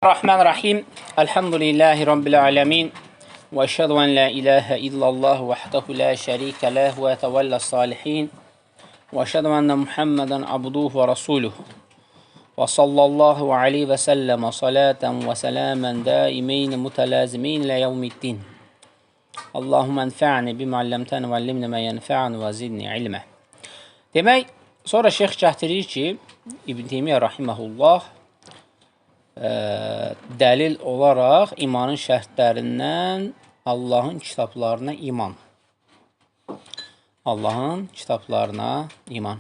Bismillahirrahmanirrahim. Elhamdülillahi Rabbil alemin. Ve eşhedü en la ilahe illallah vahdehu la şerike leh ve tevella salihin. Ve eşhedü enne Muhammeden abduhu ve rasuluhu. Ve sallallahu aleyhi ve sellem salaten ve selamen daimeyn mutelazimeyn ile yevmiddin. Allahümme enfa'ni bima allamtani ve allimni ma yenfa'ni ve zidni ilme. Demək, sonra şeyx gətirir ki, İbn Teymiyyə rahiməhullah dəlil olaraq imanın şərtlərindən Allahın kitablarına iman. Allahın kitablarına iman.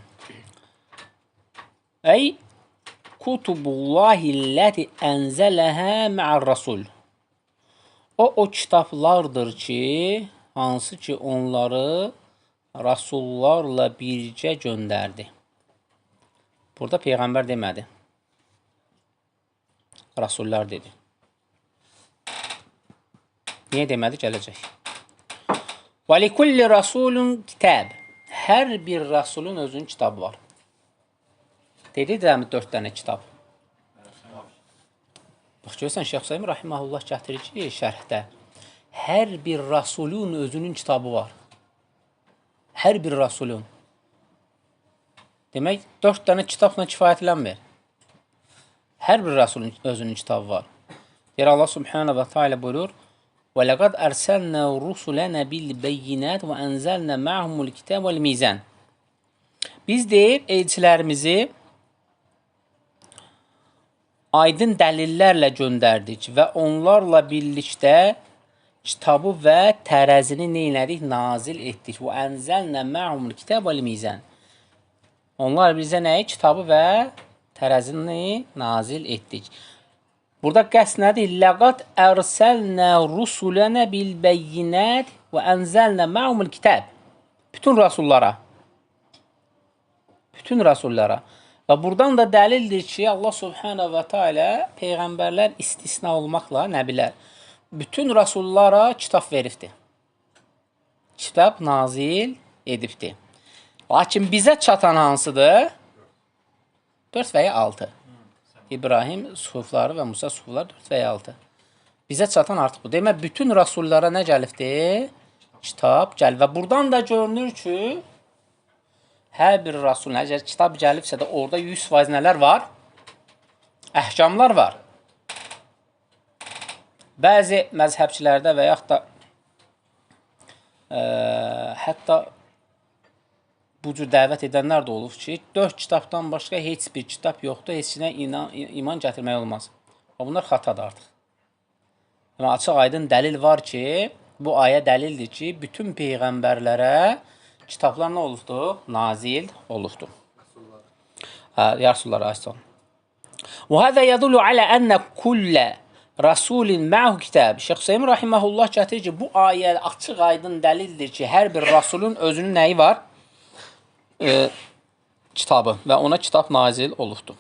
Ey kutubullahilləti ənzələhə mə'ər-rasul. O kitablardır ki, hansı ki onları rasullarla bircə göndərdi. Burada Peyğəmbər demədi. Rasullar dedi. Niyə demədi? Gələcək. Və likulli rasulun kitab. Hər bir rasulun özünün kitabı var. Dedi mi 4 dənə kitab? Bax, görürsən, Şeyx Hüseyn rahiməhullah gətirir ki, şərhdə hər bir rasulun özünün kitabı var. Hər bir rasulun. Demək, 4 dənə kitabla kifayətlənmir. Hər bir rasulun özünün kitabı var. Deyir Allah subhanahu wa ta'ala buyurur: "Və laqad arsalna rusulana bil beyinat və anzalna ma'humul kitab vel mizan." Biz deyir elçilərimizi aydın dəlillərlə göndərdik və onlarla birlikdə kitabı və tərəzini neylədik? Nazil etdik. Və anzalna ma'humul kitab vel mizan. Onlar bizə nəyi? Kitabı və tərəzini nazil etdik. Burada qəsd nədir? Laqad ərsəlnə rusulənə bil bəyinət və ənzəlnə mə'umul kitab. Bütün rasullara. Bütün rasullara. Və buradan da dəlildir ki, Allah subhanahu və teala peyğəmbərlər istisna olmaqla nəbilər bütün rasullara kitab veribdir. Kitab nazil edibdir. Lakin bizə çatan hansıdır? 4 və ya 6. İbrahim suhufları və Musa suhufları 4 və ya 6. Bizə çatan artıq bu. Demək, bütün rasullara nə gəlibdir? Kitab gəl. Və buradan da görünür ki, hər bir rasulun, əgər kitab gəlibsə də orada 100% nələr var? Əhkamlar var. Bəzi məzhəbçilərdə və yaxud da hətta bu cür dəvət edənlər də olub ki, 4 kitabdan başqa heç bir kitab yoxdur, heç nə iman gətirmək olmaz. Bunlar xatadır artıq. Yəni, açıq aydın dəlil var ki, bu ayə dəlildir ki, bütün peyğəmbərlərə kitablar nə olubdur? Nazil olubdur. Ya Rasulullah Aleyhisselam. Və həzə yədullu alə ənə kullə rasulin mə'hu kitab. Şeyx Hüseyn rahiməhullah gətirir ki, bu ayə açıq aydın dəlildir ki, hər bir rasulun özünün nəyi var? Kitabı və ona kitab nazil olubdur.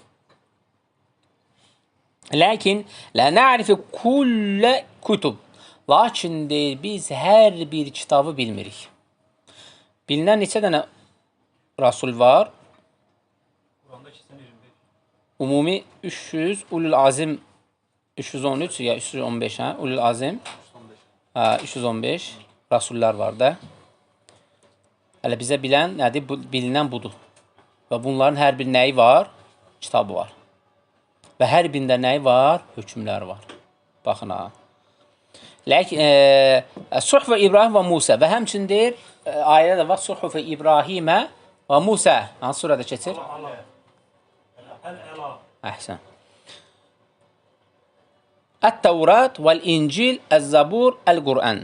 Lakin la na'rifu kullə kutub. Lakin deyir, biz hər bir kitabı bilmirik. Bilinən neçə dənə rasul var? Ümumi 300, ulul azim 313 ya 315, hə? Ulul azim 315 rasullar var da. Hələ bizə bilən nədir? Bilinən budur. Və bunların hər bir nəyi var? Kitabı var. Və hər birində nəyi var? Hökmləri var. Baxın, ha. Suhuf İbrahim və Musa. Və həmçinin deyir, ayədə də var, Suhuf İbrahimə və Musa. Hansı surədə keçir? Əhsən. Ət-Tevrat vəl-İncil, Əz-Zabur, Əl-Qur'an.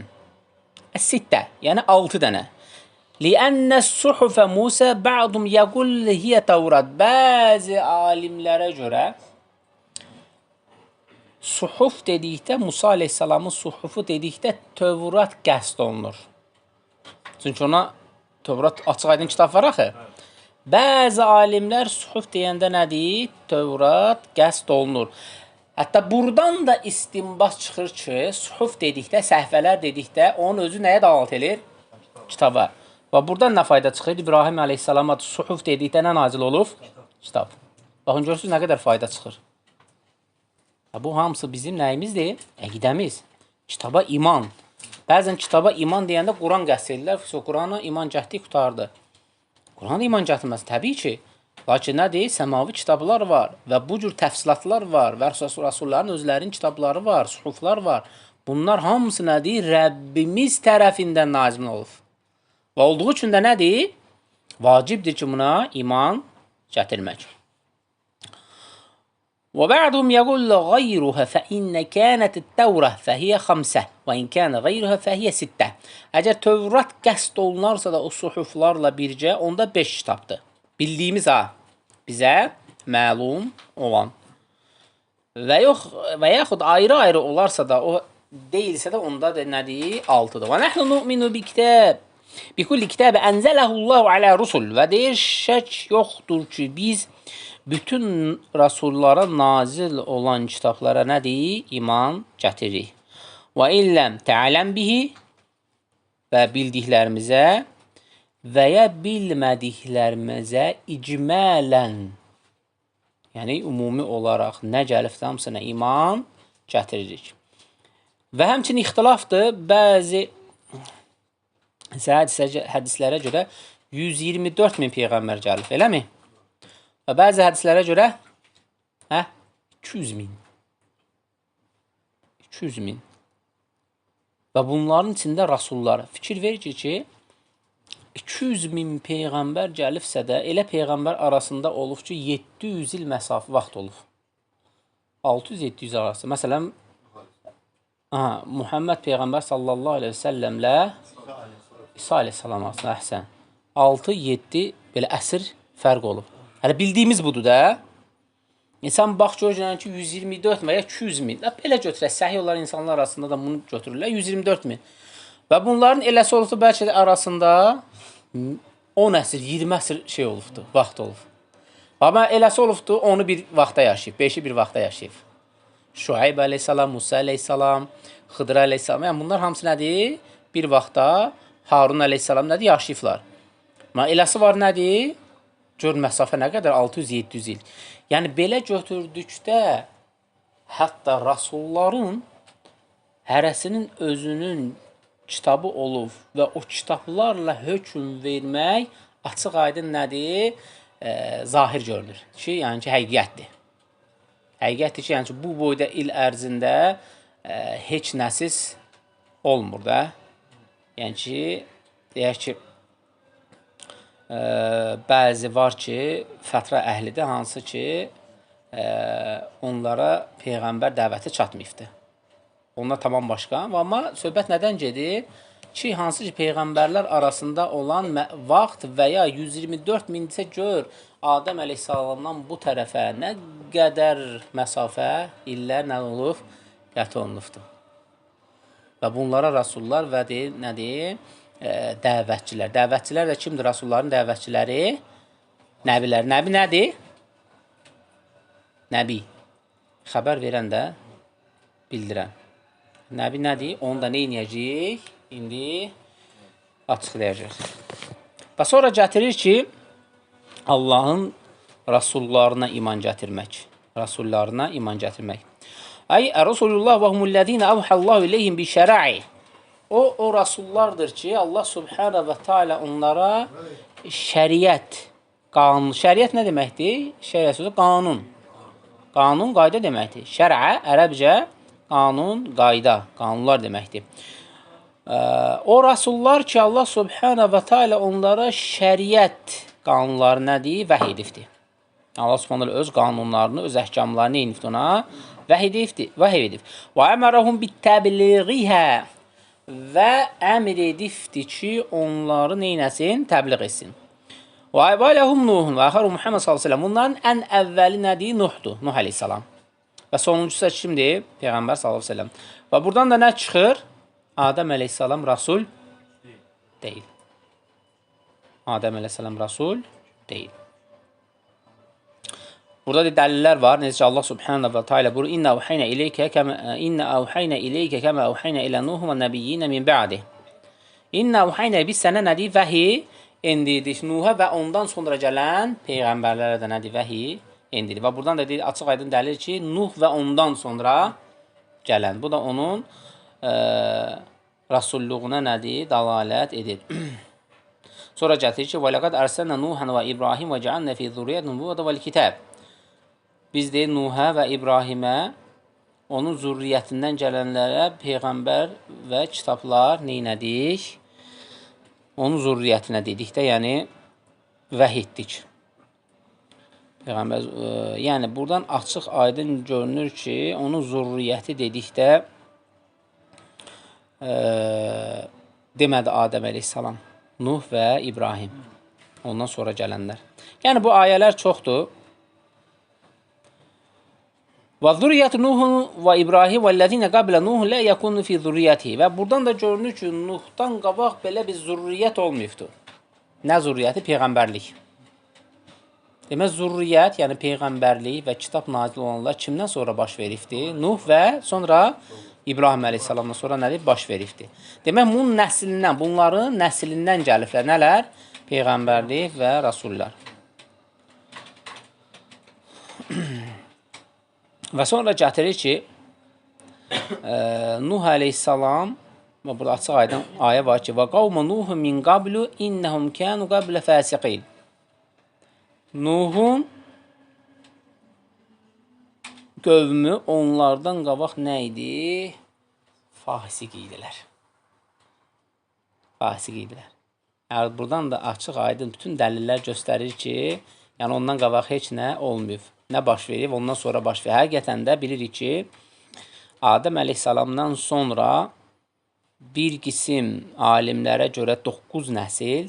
Əs-Sittə, yəni 6 dənə. Liənnə suhufə Musa bə'dum yəqul hiyə Tevrat. Bəzi alimlərə görə suhuf dedikdə, Musa aleyhissalamın suhufu dedikdə Tevrat qəsd olunur. Çünki ona Tevrat açıq aydın kitab var axı. Bəzi alimlər suhuf deyəndə nədir? Tevrat qəsd olunur. Hətta buradan da istinbat çıxır ki, suhuf dedikdə, səhvələr dedikdə onun özü nəyə dalat edir? Kitaba. Və buradan nə fayda çıxır? İbrahim aleyhissalama suhuf dedikdə nə nazil olub? Kitab. Baxın, görürsünüz nə qədər fayda çıxır. Bu hamısı bizim nəyimizdir? Əqidəmiz. Kitaba iman. Bəzən kitaba iman deyəndə Quran qəsd edirlər. Qurana iman gətirdik, qutardı. Qurana iman gətirməz, təbii ki. Lakin nədir? Səmavi kitablar var və bu cür təfsilatlar var və Rasulların özlərinin kitabları var, suhuflar var. Bunlar hamısı nədir? Rəbbimiz tərəfindən nazil olub. Və olduğu üçün də nədir? Vacibdir ki, buna iman gətirmək. وبعضهم يقول غيرها فإن كانت التوراة فهي 5 وإن كان غيرها فهي 6. Əgər Tövrat qəsd olunarsa da o suhuflarla bircə, onda 5 kitabdır. Bildiyimiz bizə məlum olan. Və yaxud ayrı-ayrı olarsa da, o deyilsə də onda da nədir? 6-dır. Və nəhnu nu'minu bi kitab. Bi kulli kitab ənzələhullahu alə rusul. Və deyir, şək yoxdur ki, biz bütün rasullara nazil olan kitablara nədir? İman gətiririk. Və illəm tə'ələm bihi və bildiklərimizə və ya bilmədiklərimizə icmələn, yəni ümumi olaraq nə gəlibsə hamısına iman gətiririk. Və həmçinin ixtilafdır, bəzi hədislərə görə 124 min peyğəmbər gəlib, eləmi? Və bəzi hədislərə görə 200 min. 200 min. Və bunların içində rasullar. Fikir verir ki, 200 min peyğəmbər gəlibsə də, elə peyğəmbər arasında olub ki, 700 il məsafə vaxt olub. 600-700 arası. Məsələn, Muhammed peyğəmbər sallallahu aleyhi və səlləmlə İsa aleyhissalam arasında əhsən 6-7 belə əsr fərq olub. Hələ bildiyimiz budur da. İnsan bax görürsən ki, 124 və ya 200 min. Belə götürək, səhi olan insanlar arasında da bunu götürürlər. 124 min. Və bunların eləsi olubdu, bəlkə də arasında 10 əsr, 20 əsr şey olubdu, vaxt olub. Amma eləsi olubdu, onu bir vaxtda yaşayıb, 5-i bir vaxtda yaşayıb. Şuayb aleyhissalam, Musa aleyhissalam, Xıdır aleyhissalam. Yəni bunlar hamısı nədir? Bir vaxtda Harun aleyhissalam nədir? Yaşayıblar. Amma eləsi var nədir? Gör məsafə nə qədər? 600-700 il. Yəni belə götürdükdə hətta rasulların hərəsinin özünün kitabı olub və o kitablarla hökm vermək açıq aydın nədir? Zahir görünür ki, yəni ki, həqiqətdir. Həqiqətdir ki, yəni ki, bu boyda il ərzində heç nəsiz olmur da. Yəni ki, deyək ki, bəzi var ki, fətra əhlidir, hansı ki, onlara Peyğəmbər dəvəti çatmayıbdır. Onlar tamam başqa. Amma söhbət nədən gedir? Ki, hansı ki, Peyğəmbərlər arasında olan vaxt və ya 124 mindirsə gör, Adəm əleyhissalamdan bu tərəfə nə qədər məsafə, illər nə olub? Qət olunubdur. Və bunlara rasullar və nədir? Dəvətçilər. Dəvətçilər də kimdir? Rasulların dəvətçiləri? Nəbilər. Nəbi nədir? Nəbi. Xəbər verən də bildirən. Nəbi nədir? Onu da nə inəyəcək? İndi açıqlayacaq. Və sonra gətirir ki, Allahın rasullarına iman gətirmək. Rasullarına iman gətirmək. Ay, Rasulullah və humullədinə avhallahu iləyhim bi şəra'i. O rasullardır ki, Allah subhanahu və teala onlara şəriət, qanun. Şəriət nə deməkdir? Şəriət sözü qanun. Qanun, qayda deməkdir. Şərə, ərəbcə, qanun, qayda, qanunlar deməkdir. O rasullar ki, Allah subhanahu və teala onlara şəriət qanunları nədir? Vəhy edibdir. Allah subhanahu öz qanunlarını, öz əhkamlarını eynidir ona vəhy edibdir. Və əmərəhum bittəbliğihə və əmr edibdir ki, onları neynəsin? Təbliğ etsin. Və əvvələhum Nuhun və əxəru Muhammed s.ə.v. Bunların ən əvvəli nədir? Nuhdur, Nuh aleyhissalam. Və sonuncusu kimdir? Peyğəmbər s.ə.v. Və buradan da nə çıxır? Adəm əleyhissalam rasul deyil. Adəm əleyhissalam rasul deyil. Burada dəlillər var. Necə Allah subhanahu və teala buyurur: "İnna awhayna ilayka kama awhayna ila Nuh və nəbiyyina min ba'di." İnna awhayna biz sənə nədir? Vəhi endirdik Nuhə və ondan sonra gələn peyğəmbərlərə də nədir? Vəhi endilir. Və buradan da deyil, açıq aydın dəlil ki, Nuh və ondan sonra gələn. Bu da onun rasulluğuna nədir? Dalalət edir. Sonra gətirir ki, وَلَقَدْ أَرْسَلْنَا نُوحًا وَإِبْرَاهِيمَ وَجَعَلْنَا فِي ذُرِّيَّتِهِمُ النُّبُوَّةَ وَالْكِتَابَ. Biz deyir Nuhə və İbrahimə, onun zürriyyətindən gələnlərə peyğəmbər və kitablar neynədik? Onun zürriyyətinə dedik də, yəni vəhy etdik. Peyğəmbər, yəni buradan açıq aydın görünür ki, onun zürriyyəti dedikdə demədi Adəm əleyhissalam, Nuh və İbrahim, ondan sonra gələnlər. Yəni bu ayələr çoxdur. Və zürriyyət Nuhun və İbrahim və ləzinə qabilə Nuhun lə yəkunu fi zürriyyəti. Və buradan da görünür ki, Nuhdan qabaq belə bir zürriyyət olmayıbdır. Nə zürriyyəti? Peyğəmbərlik. Demək, zürriyyət, yəni peyğəmbərlik və kitab nazil olanlar kimdən sonra baş veribdir? Nuh və sonra İbrahim əleyhissalamdan sonra nədir? Baş veribdir. Demək, bunun nəslindən, bunların nəslindən gəliblər. Nələr? Peyğəmbərlik və rasullar. Və sonra gətirir ki, Nuh əleyhissalam, burada açıq aydın ayə var ki, və qavmə Nuhu min qablu innəhum kənu qablə fəsiqin. Nuhun qövmü onlardan qabaq nə idi? Fasiq idilər. Fasiq idilər. Yəni, buradan da açıq aydın bütün dəlillər göstərir ki, yəni ondan qabaq heç nə olmayıb. Nə baş verib, ondan sonra baş verib. Həqiqətən də bilirik ki, Adəm əleyhissalamdan sonra bir qisim alimlərə görə 9 nəsil,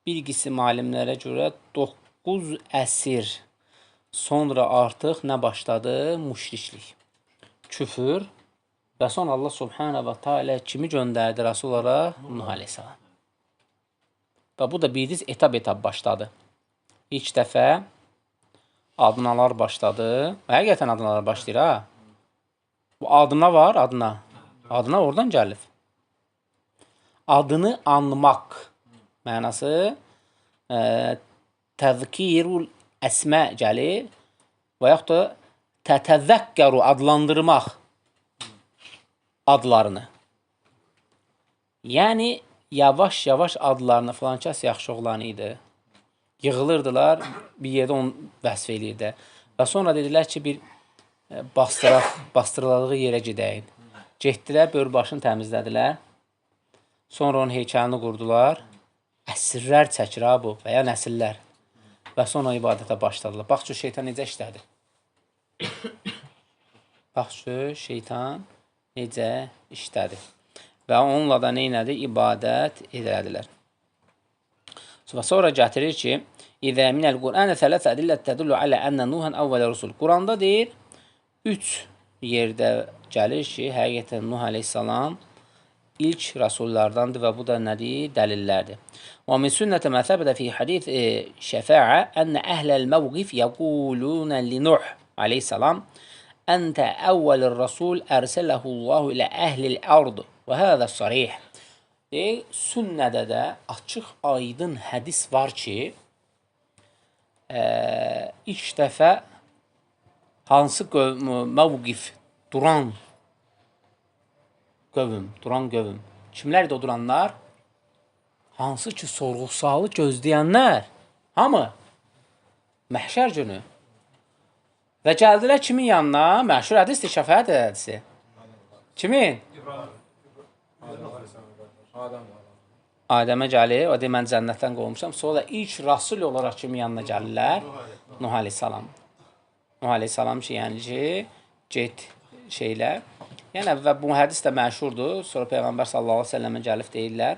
bir qisim alimlərə görə 9 əsr sonra artıq nə başladı? Müşriklik, küfür və sonra Allah subhanə və teala kimi göndərdi Rasul olaraq? Nuh əleyhissalam. Və bu da bildiz etap başladı. İlk dəfə adnalar başladı. Həqiqətən adnalar başlayır, ha? Bu adına var, adına. Adına oradan gəlib. Adını anmaq mənası təzkirul əsmə gəlir və yaxud da tətəzəkkəru adlandırmaq adlarını. Yəni, yavaş-yavaş adlarını falan kəs yaxşı oğlan idi. Yığılırdılar, bir yerdə onu vəsf eləyirdi. Və sonra dedilər ki, bir bastırıladığı yerə gedəyin. Getdilər, bölbaşını təmizlədilər. Sonra onun heykəlini qurdular. Əsrlər çəkir ha bu və ya nəsillər. Və sonra ibadətə başladılar. Bax ki, şeytan necə işlədi. Bax ki, şeytan necə işlədi. Və onunla da neynədi? İbadət edədilər. Və sonra gətirir ki, İzə minəl Qur'anə thələthə ədillət tədullu alə ənə Nuhən əvvələ rusul. Quranda deyir, 3 yerdə gəlir ki, həqiqətən Nuh əleyhissalam ilk rasullardandır və bu da nədir? Dəlillərdir. Və min sünnətə məsəbədə fi hadith şəfəə ənə əhləl məvqif yəqulunə li Nuh əleyhissalam əntə əvvəlir rasul ərsələhullahu ilə əhlil ard və həzə sarih. Sünnədə də açıq aydın hədis var ki, ilk dəfə hansı məvqif, duran qövm. Kimlərdir o duranlar? Hansı ki, sorğu-sualı gözləyənlər. Hamı? Məhşər günü. Və gəldilər kimin yanına? Məşhur hədisdir, şəfaət hədisi. Kimin? Adəmə gəlir, o deyir, mən cənnətdən qovmuşam. Sonra ilk rasul olaraq kimin yanına gəlirlər? Nuh əleyhissalam. Nuh əleyhissalam ki, yəni ki, get şeylər. Yəni, və bu hədis də məşhurdur. Sonra Peyğəmbər sallallahu aleyhi ve sellemə gəlib deyirlər.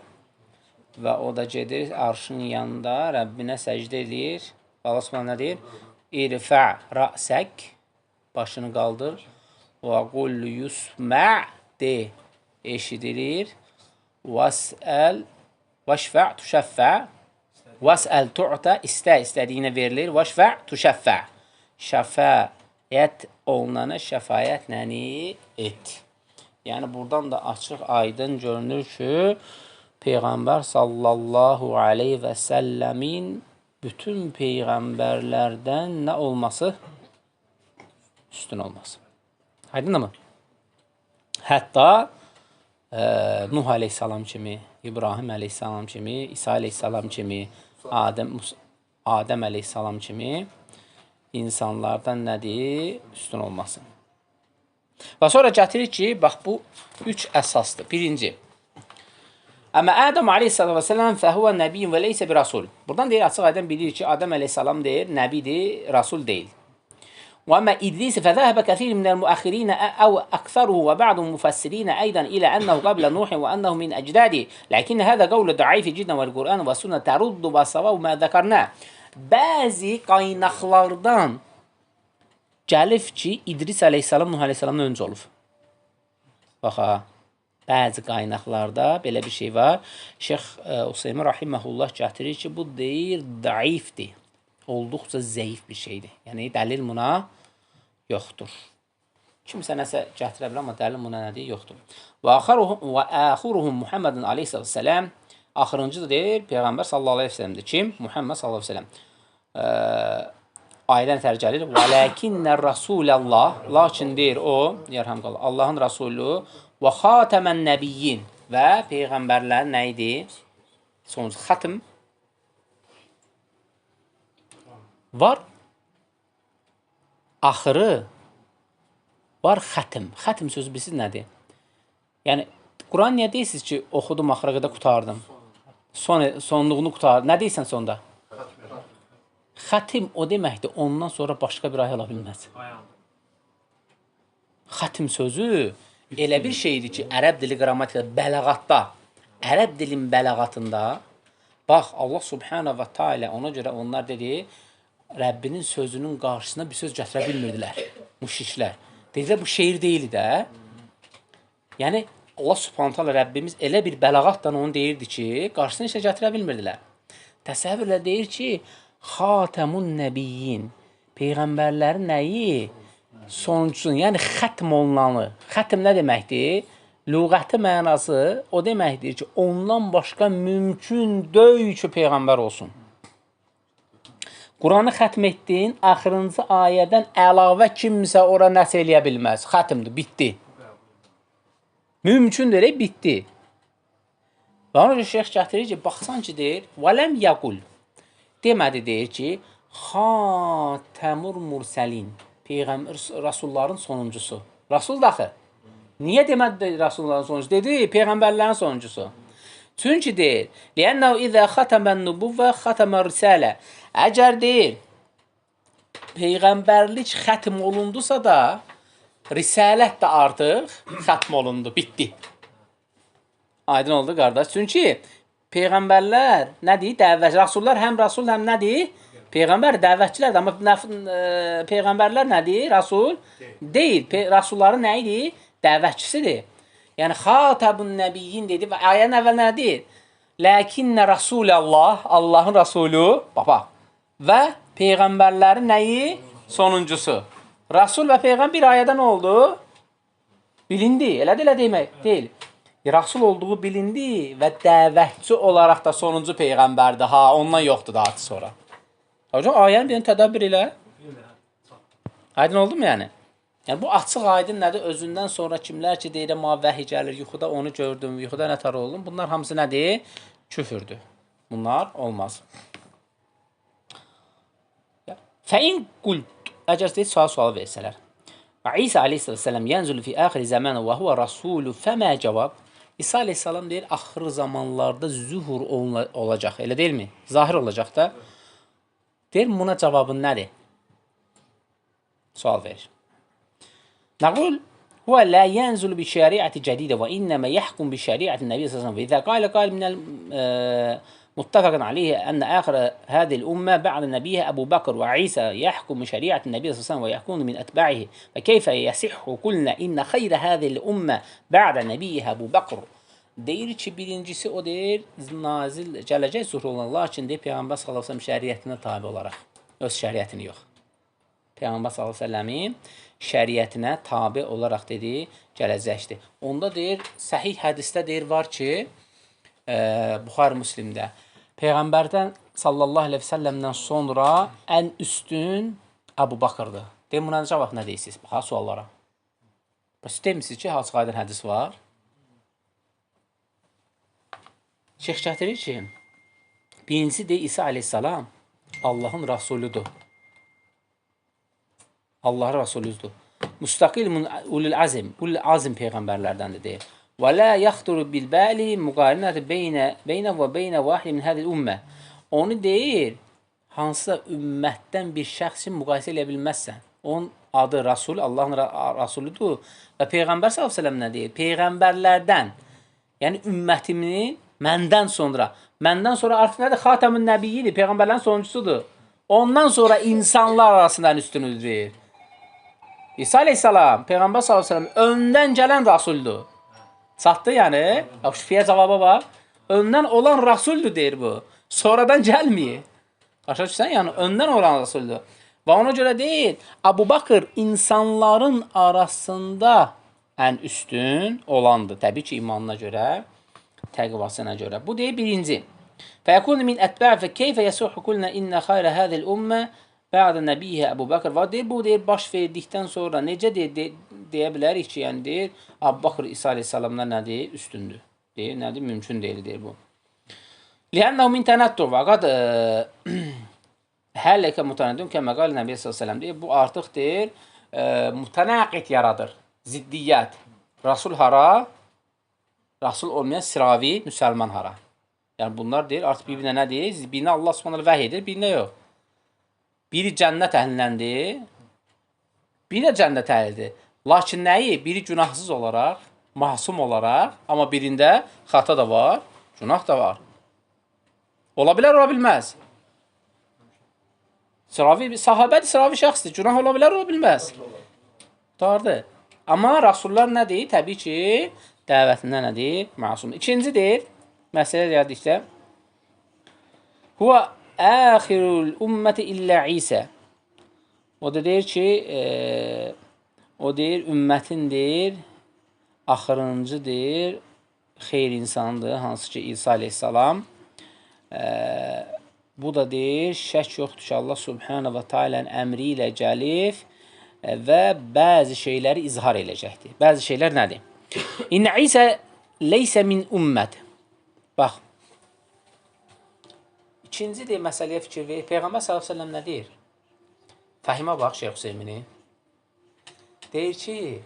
Və o da gedir, arşın yanında Rəbbinə səcdə edir. Allah subhanə nə deyir? İrfə rəsək, başını qaldır. Və qul yusmə, de, eşidilir. Vəsəl, vəşfə, tuşəffə. Vəsəl tu'ta, istədiyinə verilir. Vəşfə, tuşəffə. Şəfayət olunana şəfayət nəni et. Yəni, buradan da açıq aydın görünür ki, Peyğəmbər sallallahu aleyhi və səlləmin bütün peyğəmbərlərdən nə olması? üstün olmaz. Aydın mı? Hətta Nuh əleyhissalam kimi, İbrahim əleyhissalam kimi, İsa əleyhissalam kimi, Adəm əleyhissalam kimi insanlardan nədir? Üstün olmasın. Və sonra gətirir ki, bax bu 3 əsasdır. Birinci, Əmə Ədəm aleyhissalam və sələm fəhuvə nəbiyyün və leysə bir rasul. Buradan deyir, açıq aydın bilir ki, Adəm aleyhissalam deyir, nəbidir, rasul deyil. Və əmə İdris fəzəhəbə kəthir minəl müəxxirinə əv əksəruhu və bə'du müfəssirinə əydən ilə ənəhu qablə Nuhin və ənəhu min əcdədi. Ləkin hədə qavlə dəifi ciddən vəl-Qur'an və sünnə təruddu və səvəv mə zəkərnə. Bəzi qaynaqlardan gəlib ki, İdris əleyhissalam Nuh əleyhissalamdan öncə olub. Baxa, bəzi qaynaqlarda belə bir şey var. Şeyx Hüseymin Rahiməhullah gətirir ki, bu deyir, daifdir. Olduqca zəif bir şeydir. Yəni, dəlil buna yoxdur. Kimsə nəsə gətirə bilər, amma dəlil buna nədir? Yoxdur. Və əxiruhum Muhammedin aleyhissalam, axırıncı da deyir, Peyğəmbər sallallahu aleyhi ve sellemdir. Kim? Muhammed sallallahu aleyhi ve sellem. Ayədən tərcəlir. Və ləkinnər rasulallah, lakin deyir o, yərhəmqallah, Allahın rasulü və xatəmən nəbiyyin və Peyğəmbərlər nə idi? Sonucu xatım var, axırı var, xətim. Xətim sözü bilirsiniz nədir? Yəni, Quran niyə deyirsiniz ki, oxudum, axıra qədər qutardım? Sonluğunu qutardım. Nə deyirsən sonda? Xətim o deməkdir, ondan sonra başqa bir ay ala bilməz. Xətim sözü elə bir şeydir ki, ərəb dili qrammatikada, bələğatda, ərəb dilin bələğatında, bax, Allah subhanahu və teala ona görə onlar dedi, Rəbbinin sözünün qarşısına bir söz gətirə bilmirdilər, müşriklər. Dedilər, bu şeir deyil də. Yəni, Allah subhanahu teala Rəbbimiz elə bir bələğatla onu deyirdi ki, qarşısına işə gətirə bilmirdilər. Təsəvvürlə deyir ki, xatəmun nəbiyyin, Peyğəmbərlərin nəyi? Sonuncusun, yəni xətm olunanı. Xətm nə deməkdir? Lüğəti mənası o deməkdir ki, ondan başqa mümkün deyil ki, Peyğəmbər olsun. Quranı xətm etdin, axırıncı ayədən əlavə kimsə ora nəsə eləyə bilməz. Xətmdir, bitdi. Mümkün deyil, bitdi. Və ona şeyx gətirir ki, baxsan ki, deyir, vələm yəqul. Demədi, deyir ki, xatəmur mursəlin. Peyğəmbər, rasulların sonuncusu. Rasul daxı. Niyə demədi rasulların sonuncusu? Dedi, Peyğəmbərlərin sonuncusu. Çünki deyir, لِيَنَّهُ إِذَا خَتَمَ النُّبُوَّةَ خَتَمَ الرِّسَالَةَ. Əgər deyir, Peyğəmbərlik xətm olundusa da, risalət də artıq xətm olundu, bitdi. Aydın oldu, qardaş. Çünki Peyğəmbərlər nədir? Dəvət, rasullar həm rasul, həm nədir? Peyğəmbər dəvətçilərdir, amma Peyğəmbərlər nədir? Rasul deyil. Rasulların nə idi? Dəvətçisidir. Yəni, xatəbun nəbiyyin dedi və ayənin əvvəl nədir? Ləkinnə rasulallah, Allahın rasulü, baba, və Peyğəmbərlərin nəyi? Sonuncusu. Rasul və Peyğəmbər bir ayədə nə oldu? Bilindi. Elə demək deyil. Rasul olduğu bilindi və dəvətçi olaraq da sonuncu Peyğəmbərdir. Ha, ondan yoxdur da artıq sonra. Hocam, ayəni bir tədəbbür elə. Aydın oldu mu yəni? Yəni, bu açıq aydın nədir? Özündən sonra kimlər ki, deyirəm, vəhiy gəlir, yuxuda onu gördüm, yuxuda nətər oldum. Bunlar hamısı nədir? Küfürdür. Bunlar olmaz. Fəin qult, əgər deyil, sual versələr. Və İsa aleyhissalam yənzülü fi əxiri zəmanı və huvə rasulü fəmə cavab. İsa aleyhissalam deyir, axır zamanlarda zühur olacaq, elə deyilmi? Zahir olacaq da. Deyir, buna cavabın nədir? Sual verir. Nəqul, huvə lə yənzülü bi şəriəti cədidə və innəmə yəhkum bi şəriəti nəbiyyə sallallahu və izə qal minəl متفق عليه أن آخر هذه الأمة بعد نبيها أبو بكر وعيسى يحكم بشريعة النبي صلى الله عليه وسلم ويكون من أتباعه فكيف يصح قلنا إن خير هذه الأمة بعد نبيها أبو بكر. Deyir ki, birincisi o deyir, nazil gələcək zuhur olan, lakin deyir, Peyğəmbər sallallahu əleyhi və səlləm şəriətinə tabe olaraq, öz şəriətini yox. Peyğəmbər sallallahu əleyhi və səlləmin şəriətinə tabe olaraq dedi, gələcəkdir. Onda deyir, səhih hədisdə deyir var ki, Buxari Müslimdə Peyğəmbərdən sallallahu aleyhi və səlləmdən sonra ən üstün Əbu Bakırdır. Deyim, buna cavab nə deyirsiniz? Bax, suallara. Siz demişsiniz ki, Hacı Qaydır hədis var. Şeyx gətirir ki, birincisi deyir, İsa aleyhissalam Allahın Rasuludur. Allahın Rasuludur. Müstakil ulul azim peyğəmbərlərdəndir deyir. Və la yaxturu bil bəli müqarinəti beynə və beynə vahid min hədil ümmə. Onu deyir, hansısa ümmətdən bir şəxsin müqayisə edə bilməzsən. Onun adı Rasul, Allahın Rasuludur. Və Peyğəmbər s.ə.v nə deyir? Peyğəmbərlərdən, yəni ümmətimi məndən sonra artıq nədir? Xatəmün Nəbiyyidir, Peyğəmbərlərin sonuncusudur. Ondan sonra insanlar arasından üstünüz deyir. İsa aleyhissalam, Peyğəmbər s.ə.v öndən gələn Rasuldur. Çatdı yəni, şübhəyə cavaba var. Öndən olan Rasuldur deyir bu. Sonradan gəlməyir. Başa düşsən, yəni öndən olan Rasuldur. Və ona görə deyir, Əbu Bakır insanların arasında ən üstün olandır. Təbii ki, imanına görə, təqvasına görə. Bu deyir birinci. Fəyəkun min ətbəə fə keyfə yəsuhu kulnə innə xayrə hədil ümmə bə'də nəbiyyə Əbu Bakır. Və deyir, bu deyir, baş verdikdən sonra necə deyə bilərik ki, yəni deyir, Əbu Bakır İsa aleyhissalamlar nədir? Üstündür. Deyir, nədir? Mümkün deyil, deyir bu. Lihənnəhu min tənəttur və qad hələkə mutanəddüm kəmə qal Nəbiyyə s.ə.v deyir, bu artıq deyir, mutanəqid yaradır, ziddiyyət. Rasul hara? Rasul olmayan siravi, müsəlman hara? Yəni bunlar deyir, artıq bir-birinə nə deyir? Birinə Allah s.ə.v vəhy edir, birinə yox. Biri cənnət əhlindəndir, biri də cənnət əhlidir. Lakin nəyi? Biri günahsız olaraq, masum olaraq, amma birində xata da var, günah da var. Ola bilər, ola bilməz. Sahabədir, sıravi şəxsdir. Günah ola bilər, ola bilməz. Dardır. Amma Rasullar nə deyir? Təbii ki, dəvətində nə deyir? Masumdur. İkinci deyir, məsələ deyədikdə, huvə əxirul ümməti illə İsə. O da deyir ki, o deyir, ümmətin deyir, axırıncı deyir, xeyr insandır, hansı ki, İsa aleyhissalam. Bu da deyir, şək yoxdur ki, Allah subhanə və teala'nın əmri ilə gəlib və bəzi şeyləri izhar eləyəcəkdir. Bəzi şeylər nədir? İnnə İsə leysə min ümmət. Bax, ikinci deyir, məsələyə fikir verir. Peyğəmbər s.ə.v nə deyir? Fəhimə bax, Şeyx Hüseymini. Deyir ki,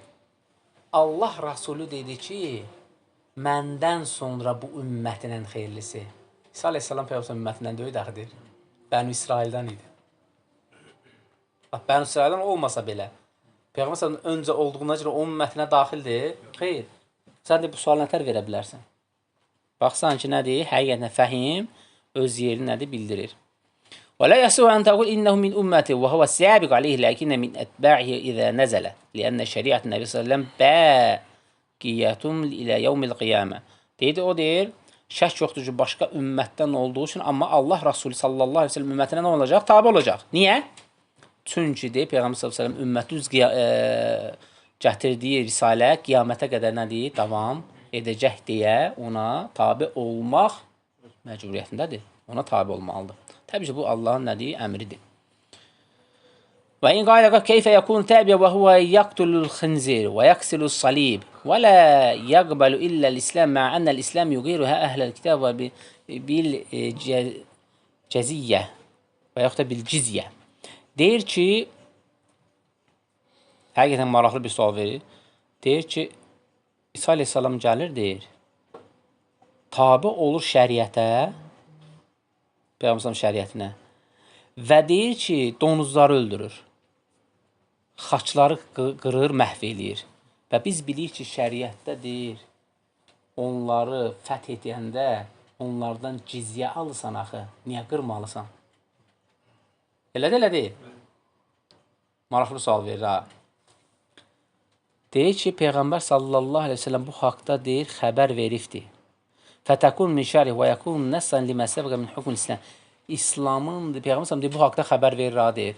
Allah Rasulü dedi ki, məndən sonra bu ümmətin ən xeyirlisi. İsa aleyhissalam Peyğəmbər ümmətindən deyil, dəxidir. Bəni İsraildən idi. Bəni İsraildən olmasa belə, Peyğəmbər öncə olduğuna görə onun ümmətinə daxildir. Xeyr. Sən də bu sual nətər verə bilərsən? Baxsan ki, nədir? Həqiqətən fəhim öz yerini nədir? Bildirir. Və lə yəsiu ən təqul innəhu min ümməti və huvə səbiq aleyhi ləkinnə min ətbə'ihi izə nəzələ liənnə şəriət Nəbi s.ə.v bəqiyyətun ilə yevmil qiyamə. Deyir, o deyir, şək yoxdur ki, başqa ümmətdən olduğu üçün, amma Allah Rasulü sallallahu aleyhi ve sellem ümmətinə nə olacaq? Tabi olacaq. Niyə? Çünki deyir, Peyğəmbər sallallahu aleyhi ve sellem ümməti üz gətirdiyi risalə qiyamətə qədər nədir? Davam edəcək deyə ona tabi olmaq məcburiyyətindədir. Ona tabi olmalıdır. Təbii ki, bu Allahın nədir? Əmridir. Və in qayləqə keyfə yəkun təbiyə və huvə yaqtulul xinzir və yəqsilul salib və lə yəqbəlu illəl İslam mə ənəl İslam yuqiruhə əhləl kitab və bil cəziyyə və yaxud da bil cizyə. Deyir ki, həqiqətən maraqlı bir sual verir. Deyir ki, İsa aleyhissalam gəlir, deyir, tabi olur şəriətə, Peyğəmbər şəriətinə və deyir ki, donuzları öldürür, xaçları qırır, məhv eləyir. Və biz bilirik ki, şəriətdə deyir, onları fəth edəndə onlardan cizyə alırsan axı, niyə qırmalısan? Elə deyil. Maraqlı sual verir, ha. Deyir ki, Peyğəmbər sallallahu aleyhi ve sellem bu haqda deyir, xəbər veribdir. Fətəkun min şərih və yəkun nəsən liməsəbqə min hukm İslam. İslamın, Peyğəmbər deyir, bu haqda xəbər verir, ha, deyir.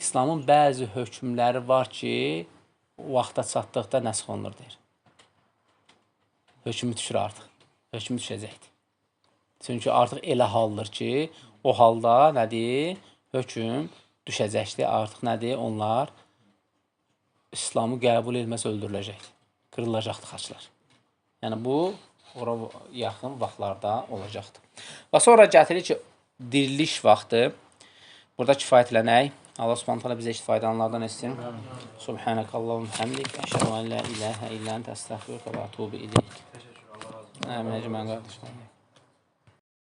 İslamın bəzi hökmləri var ki, vaxta çatdıqda nəsx olunur, deyir. Hökmü düşür artıq. Hökmü düşəcəkdir. Çünki artıq elə haldır ki, o halda nədir? Hökm düşəcəkdir. Artıq nədir? Onlar İslamı qəbul etməsə öldürüləcəkdir. Qırılacaqdır xaçlar. Yəni bu ora yaxın vaxtlarda olacaqdır. Və sonra gətirir ki, diriliş vaxtı burada kifayətlənək. Allah Subhanahu taala bizə istifadələrdən etsin. Subhanakallahumma hamdik, əşhədu an la ilahə illə ente, əstəğfiruka və etûbu ileyk. Amin. Qardaşlar.